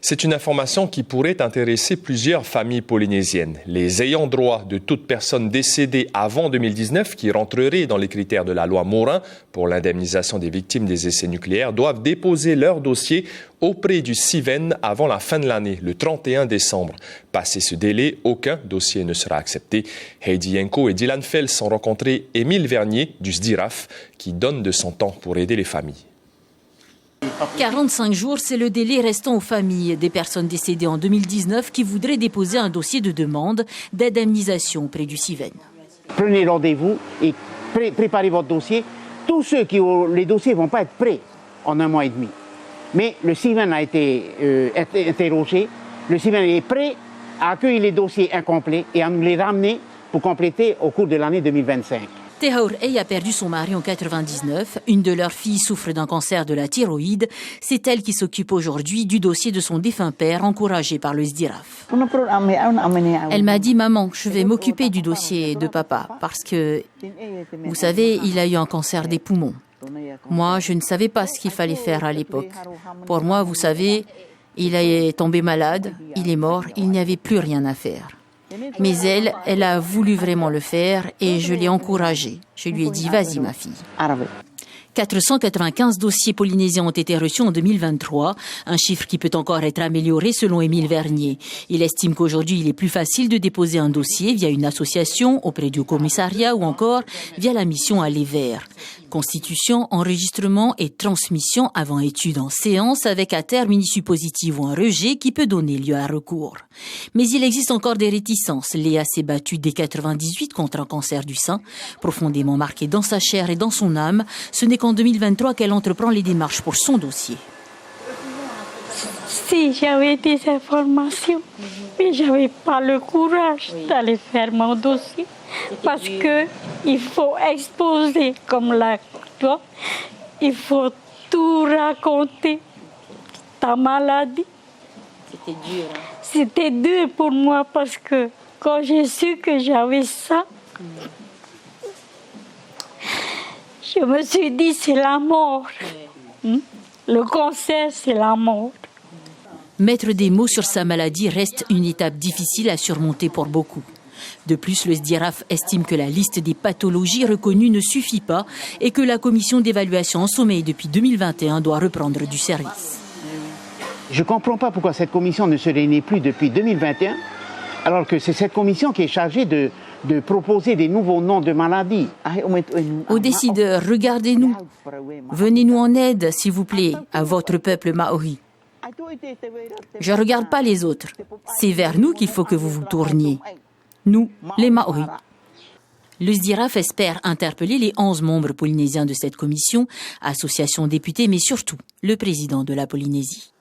C'est une information qui pourrait intéresser plusieurs familles polynésiennes. Les ayants droit de toute personne décédée avant 2019 qui rentrerait dans les critères de la loi Morin pour l'indemnisation des victimes des essais nucléaires doivent déposer leur dossier auprès du CIVEN avant la fin de l'année, le 31 décembre. Passé ce délai, aucun dossier ne sera accepté. Heidi Yenko et Dylan Fels ont rencontré Émile Vernier du SDIRAF qui donne de son temps pour aider les familles. 45 jours, c'est le délai restant aux familles des personnes décédées en 2019 qui voudraient déposer un dossier de demande d'indemnisation auprès du CIVEN. Prenez rendez-vous et préparez votre dossier. Tous ceux qui ont les dossiers ne vont pas être prêts en 1 mois et demi. Mais le CIVEN a été interrogé. Le CIVEN est prêt à accueillir les dossiers incomplets et à nous les ramener pour compléter au cours de l'année 2025. Tehaur Ey a perdu son mari en 1999. Une de leurs filles souffre d'un cancer de la thyroïde. C'est elle qui s'occupe aujourd'hui du dossier de son défunt père, encouragé par le SDIRAF. Elle m'a dit, maman, je vais m'occuper du dossier de papa parce que, vous savez, il a eu un cancer des poumons. Moi, je ne savais pas ce qu'il fallait faire à l'époque. Pour moi, vous savez, il est tombé malade, il est mort, il n'y avait plus rien à faire. Mais elle a voulu vraiment le faire et je l'ai encouragée. Je lui ai dit, vas-y ma fille. 495 dossiers polynésiens ont été reçus en 2023, un chiffre qui peut encore être amélioré selon Émile Vernier. Il estime qu'aujourd'hui, il est plus facile de déposer un dossier via une association, auprès du commissariat ou encore via la mission Aller Vers. Constitution, enregistrement et transmission avant étude en séance avec à terme une issue positive ou un rejet qui peut donner lieu à recours. Mais il existe encore des réticences. Léa s'est battue dès 1998 contre un cancer du sein, profondément marqué dans sa chair et dans son âme. Ce n'est qu'en 2023 qu'elle entreprend les démarches pour son dossier. Si j'avais des informations, mais je n'avais pas le courage d'aller faire mon dossier. Parce que il faut exposer comme là, toi, il faut tout raconter, ta maladie. C'était dur. Hein? C'était dur pour moi parce que quand j'ai su que j'avais ça, je me suis dit c'est la mort. Le cancer, c'est la mort. Mettre des mots sur sa maladie reste une étape difficile à surmonter pour beaucoup. De plus, le SDIRAF estime que la liste des pathologies reconnues ne suffit pas et que la commission d'évaluation en sommeil depuis 2021 doit reprendre du service. Je ne comprends pas pourquoi cette commission ne se réunit plus depuis 2021, alors que c'est cette commission qui est chargée de proposer des nouveaux noms de maladies. Aux décideurs, regardez-nous. Venez-nous en aide, s'il vous plaît, à votre peuple maori. Je ne regarde pas les autres. C'est vers nous qu'il faut que vous vous tourniez. Nous, les Maoris. Le SDIRAF espère interpeller les 11 membres polynésiens de cette commission, association députés, mais surtout le président de la Polynésie.